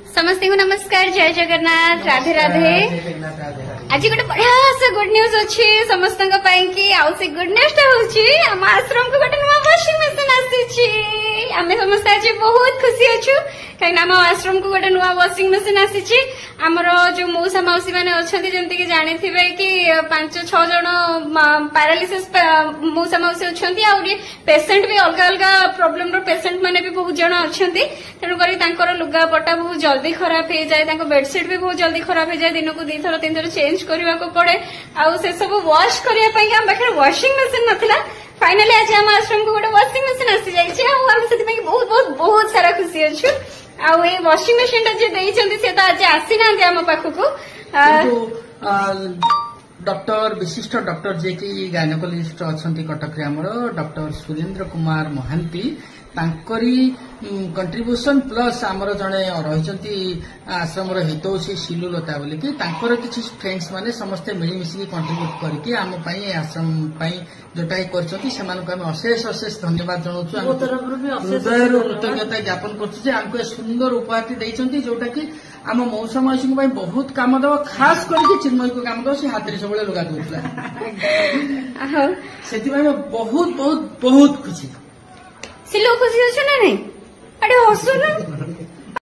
समस्त को नमस्कार, जय जगन्नाथ, राधे राधे। आज गोटे बढ़िया से गुड न्यूज अच्छी समस्त कि आउ से गुड न्यूज टा हूँ आश्रम को गोटे नुआ वाशिंग मशीन आसी आम समस्त आज बहुत खुशी अच्छु कहीं आम आश्रम को गोटे नुआ वाशिंग मशीन आसी आमर जो मौसा मौसी मैंने अच्छा जमती कि जानी कि 5-6 जन पैरालिसिस मौसा मौसी अच्छा पेसेंट भी अलग अलग प्रोब्लेम पेसेंट मैंने भी बहुत जन अच्छा तेणुक लुगापटा बहुत जल्दी खराब हो जाए, बेडसीट भी बहुत जल्दी खराब हो जाए, दिन को 2 थर 3 थर चेंज करने को पड़े आउ से सब वाश करने आम पाखे वाशिंग मशीन नथिला। फाइनाली आज आम आश्रम को गोटे वाशिंग मशीन आसी जाइए से बहुत बहुत बहुत सारा खुशी अच्छु आउ ये वाशिंग मशीन टा जे तो आज आसी ना आम पाखक डॉक्टर विशिष्ट डॉक्टर जे कि गायनोकोलॉजिस्ट अच्छा कटक डॉक्टर सुरेंद्र कुमार महांती तांकरी कंट्रीब्यूशन प्लस आमर जड़े रही आश्रम हितौषी शिलुलता बोल कि किसी फ्रेंड्स माने समस्ते मिलमिशिकी कंट्रीब्यूट करके आम आश्रम जोटा कर अशेष अशेष धन्यवाद जनाऊँ हृदय कृतज्ञता ज्ञापन कर सुंदर उपहार देते जोटा कि आम मौसा मौसी बहुत काम दब खास करके चिन्मय को काम दब से हाथ सब लुगा दूसरा से बहुत बहुत बहुत खुशी से लोग खुशी अच्छे ना नहीं अरे हसु ना